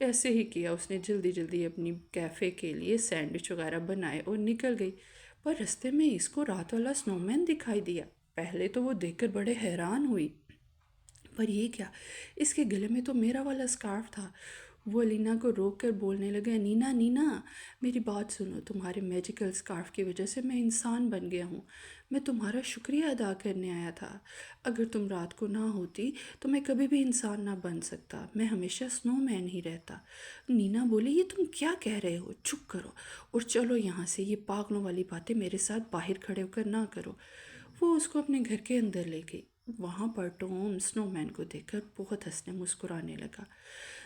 ایسے ہی کیا اس نے، جلدی جلدی اپنی کیفے کے لیے سینڈوچ وغیرہ بنائے اور نکل گئی۔ پر رستے میں اس کو رات والا سنو مین دکھائی دیا۔ پہلے تو وہ دیکھ کر بڑے حیران ہوئی، پر یہ کیا، اس کے گلے میں تو میرا والا اسکارف تھا۔ وہ نینا کو روک کر بولنے لگا، نینا نینا میری بات سنو، تمہارے میجیکل اسکارف کی وجہ سے میں انسان بن گیا ہوں، میں تمہارا شکریہ ادا کرنے آیا تھا۔ اگر تم رات کو نہ ہوتی تو میں کبھی بھی انسان نہ بن سکتا، میں ہمیشہ سنو مین ہی رہتا۔ نینا بولی، یہ تم کیا کہہ رہے ہو، چپ کرو اور چلو یہاں سے، یہ پاگلوں والی باتیں میرے ساتھ باہر کھڑے ہو کر نہ کرو۔ وہ اس کو اپنے گھر کے اندر لے گئی۔ وہاں پر ٹام سنو مین کو دیکھ کر بہت ہنسنے مسکرانے لگا۔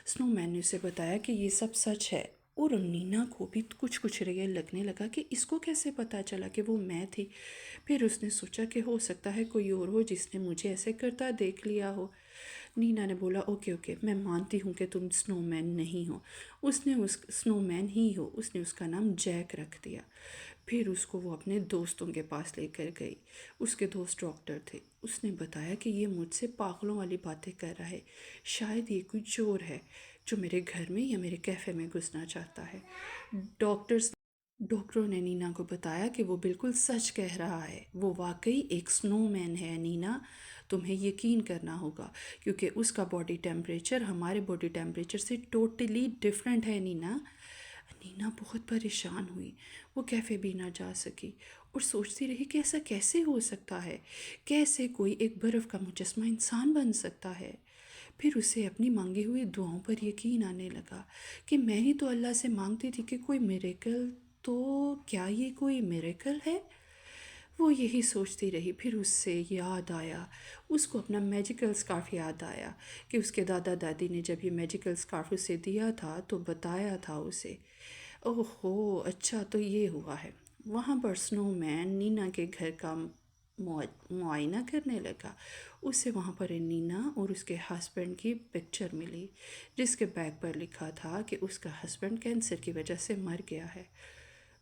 سنو مین نے اسے بتایا کہ یہ سب سچ ہے، اور نینا کو بھی کچھ ریئل لگنے لگا کہ اس کو کیسے پتہ چلا کہ وہ میں تھی۔ پھر اس نے سوچا کہ ہو سکتا ہے کوئی اور ہو جس نے مجھے ایسے کرتا دیکھ لیا ہو۔ نینا نے بولا، اوکے اوکے، میں مانتی ہوں کہ تم سنو مین نہیں ہو۔ اس نے سنو مین ہی ہو، اس نے اس کا نام جیک رکھ دیا۔ پھر اس کو وہ اپنے دوستوں کے پاس لے کر گئی۔ اس کے دوست ڈاکٹر تھے۔ اس نے بتایا کہ یہ مجھ سے پاگلوں والی باتیں کر رہا ہے، شاید یہ کوئی چور ہے جو میرے گھر میں یا میرے کیفے میں گھسنا چاہتا ہے۔ ڈاکٹروں نے نینا کو بتایا کہ وہ بالکل سچ کہہ رہا ہے، وہ واقعی ایک سنو مین ہے نینا، تمہیں یقین کرنا ہوگا کیونکہ اس کا باڈی ٹیمپریچر ہمارے باڈی ٹیمپریچر سے ٹوٹلی ڈیفرنٹ ہے نینا۔ نینا بہت پریشان ہوئی، وہ کیفے بھی نہ جا سکی اور سوچتی رہی کہ ایسا کیسے ہو سکتا ہے، کیسے کوئی ایک برف کا مجسمہ انسان بن سکتا ہے۔ پھر اسے اپنی مانگی ہوئی دعاؤں پر یقین آنے لگا کہ میں ہی تو اللہ سے مانگتی تھی کہ کوئی میریکل، تو کیا یہ کوئی میریکل ہے؟ وہ یہی سوچتی رہی۔ پھر اس سے یاد آیا، اس کو اپنا میجیکل اسکارف یاد آیا کہ اس کے دادا دادی نے جب یہ میجیکل اسکارف اسے دیا تھا تو بتایا تھا اسے۔ اوہ ہو، اچھا تو یہ ہوا ہے۔ وہاں پر سنو مین نینا کے گھر کا معائنہ کرنے لگا۔ اسے وہاں پر نینا اور اس کے ہسبینڈ کی پکچر ملی جس کے بیگ پر لکھا تھا کہ اس کا ہسبینڈ کینسر کی وجہ سے مر گیا ہے۔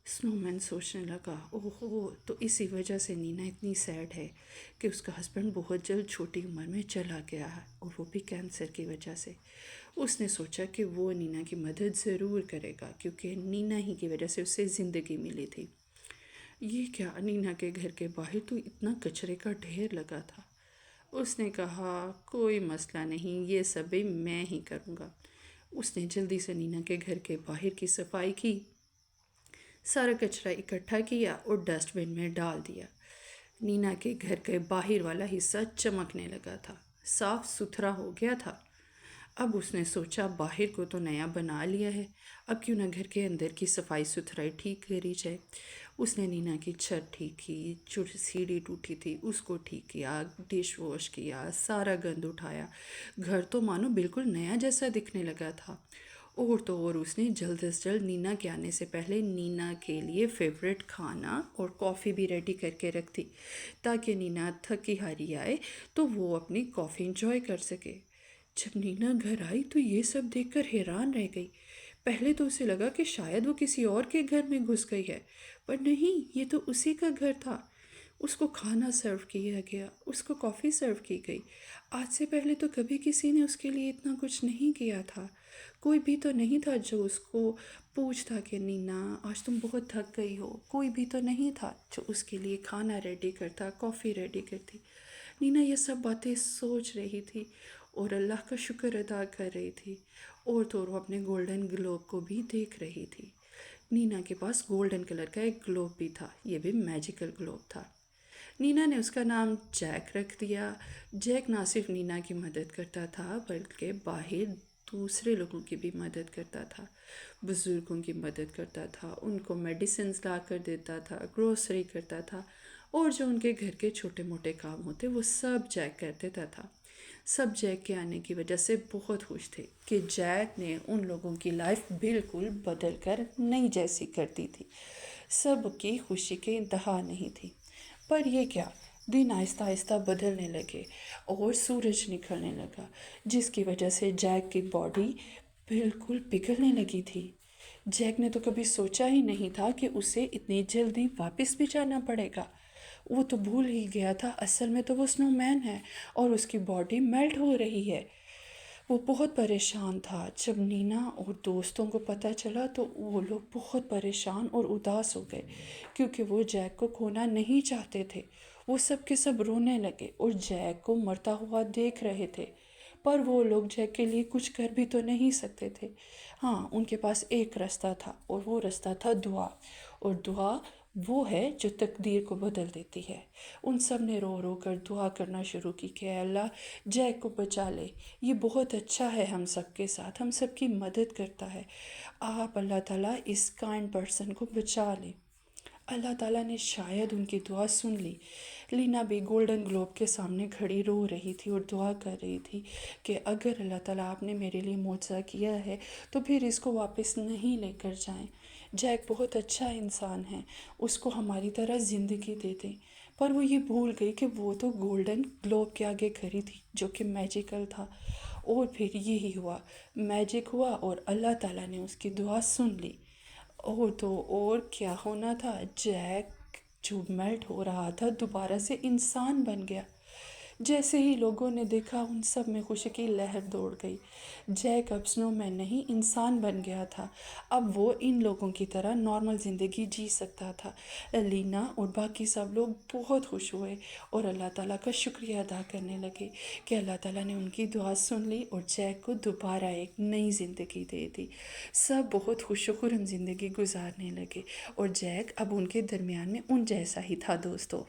سنو مین سوچنے لگا، اوہ ہو، تو اسی وجہ سے نینا اتنی سیڈ ہے کہ اس کا ہسبینڈ بہت جلد چھوٹی عمر میں چلا گیا ہے، اور وہ بھی کینسر کی وجہ سے۔ اس نے سوچا کہ وہ نینا کی مدد ضرور کرے گا کیونکہ نینا ہی کی وجہ سے اسے زندگی ملی تھی۔ یہ کیا، نینا کے گھر کے باہر تو اتنا کچرے کا ڈھیر لگا تھا۔ اس نے کہا، کوئی مسئلہ نہیں، یہ سب بھی میں ہی کروں گا۔ اس نے جلدی سے نینا کے گھر کے باہر کی صفائی کی، سارا کچرا اکٹھا کیا اور ڈسٹ بن میں ڈال دیا۔ نینا کے گھر کے باہر والا حصہ چمکنے لگا تھا، صاف ستھرا ہو گیا تھا۔ اب اس نے سوچا باہر کو تو نیا بنا لیا ہے، اب کیوں نہ گھر کے اندر کی صفائی ستھرائی ٹھیک کری جائے۔ اس نے نینا کی چھت ٹھیک کی، جو سیڑھی ٹوٹی تھی اس کو ٹھیک کیا، ڈش واش کیا، سارا گند اٹھایا۔ گھر تو مانو بالکل نیا جیسا دکھنے لگا تھا۔ اور تو اور اس نے جلد از جلد نینا کے آنے سے پہلے نینا کے لیے فیوریٹ کھانا اور کافی بھی ریڈی کر کے رکھ دی تاکہ نینا تھکی ہاری آئے تو وہ اپنی کافی انجوائے کر سکے۔ جب نینا گھر آئی تو یہ سب دیکھ کر حیران رہ گئی۔ پہلے تو اسے لگا کہ شاید وہ کسی اور کے گھر میں گھس گئی ہے، پر نہیں، یہ تو اسی کا گھر تھا۔ اس کو کھانا سرو کیا گیا، اس کو کافی سرو کی گئی۔ آج سے پہلے تو کبھی کسی نے اس کے لیے اتنا کچھ نہیں کیا تھا۔ کوئی بھی تو نہیں تھا جو اس کو پوچھتا کہ نینا آج تم بہت تھک گئی ہو۔ کوئی بھی تو نہیں تھا جو اس کے لیے کھانا ریڈی کرتا، کافی ریڈی کرتی۔ نینا یہ سب باتیں سوچ رہی تھی اور اللہ کا شکر ادا کر رہی تھی، اور تو وہ اپنے گولڈن گلوب کو بھی دیکھ رہی تھی۔ نینا کے پاس گولڈن کلر کا ایک گلوب بھی تھا، یہ بھی میجیکل گلوب تھا۔ نینا نے اس کا نام جیک رکھ دیا۔ جیک نہ صرف نینا کی مدد کرتا تھا بلکہ باہر دوسرے لوگوں کی بھی مدد کرتا تھا، بزرگوں کی مدد کرتا تھا، ان کو میڈیسنز لا کر دیتا تھا، گروسری کرتا تھا، اور جو ان کے گھر کے چھوٹے موٹے کام ہوتے وہ سب جیک کر دیتا تھا۔ سب جیک کے آنے کی وجہ سے بہت خوش تھے کہ جیک نے ان لوگوں کی لائف بالکل بدل کر نئی جیسی کر دی تھی۔ سب کی خوشی کے انتہا نہیں تھی۔ پر یہ کیا، دن آہستہ آہستہ بدلنے لگے اور سورج نکلنے لگا جس کی وجہ سے جیک کی باڈی بالکل پگھلنے لگی تھی۔ جیک نے تو کبھی سوچا ہی نہیں تھا کہ اسے اتنی جلدی واپس بھی جانا پڑے گا۔ وہ تو بھول ہی گیا تھا اصل میں تو وہ سنو مین ہے اور اس کی باڈی میلٹ ہو رہی ہے۔ وہ بہت پریشان تھا۔ جب نینا اور دوستوں کو پتہ چلا تو وہ لوگ بہت پریشان اور اداس ہو گئے، کیونکہ وہ جیک کو کھونا نہیں چاہتے تھے۔ وہ سب کے سب رونے لگے اور جیک کو مرتا ہوا دیکھ رہے تھے، پر وہ لوگ جیک کے لیے کچھ کر بھی تو نہیں سکتے تھے۔ ہاں، ان کے پاس ایک رستہ تھا، اور وہ رستہ تھا دعا، اور دعا وہ ہے جو تقدیر کو بدل دیتی ہے۔ ان سب نے رو رو کر دعا کرنا شروع کی کہ اے اللہ، جیک کو بچا لے، یہ بہت اچھا ہے ہم سب کے ساتھ، ہم سب کی مدد کرتا ہے، آپ اللہ تعالیٰ اس کائنڈ پرسن کو بچا لیں۔ اللہ تعالیٰ نے شاید ان کی دعا سن لی۔ لینا بھی گولڈن گلوب کے سامنے کھڑی رو رہی تھی اور دعا کر رہی تھی کہ اگر اللہ تعالیٰ آپ نے میرے لیے معجزہ کیا ہے تو پھر اس کو واپس نہیں لے کر جائیں۔ جیک بہت اچھا انسان ہے، اس کو ہماری طرح زندگی دے دیں۔ پر وہ یہ بھول گئی کہ وہ تو گولڈن گلوب کے آگے کھڑی تھی جو کہ میجیکل تھا، اور پھر یہی ہوا، میجک ہوا اور اللہ تعالیٰ نے اس کی دعا سن لی۔ اور تو اور کیا ہونا تھا، جیک جو میلٹ ہو رہا تھا دوبارہ سے انسان بن گیا۔ جیسے ہی لوگوں نے دیکھا ان سب میں خوشی کی لہر دوڑ گئی۔ جیک اب سنو مین نہیں، انسان بن گیا تھا۔ اب وہ ان لوگوں کی طرح نارمل زندگی جی سکتا تھا۔ لینا اور باقی سب لوگ بہت خوش ہوئے اور اللہ تعالیٰ کا شکریہ ادا کرنے لگے کہ اللہ تعالیٰ نے ان کی دعا سن لی اور جیک کو دوبارہ ایک نئی زندگی دے دی۔ سب بہت خوش و خرم زندگی گزارنے لگے، اور جیک اب ان کے درمیان میں ان جیسا ہی تھا دوستو۔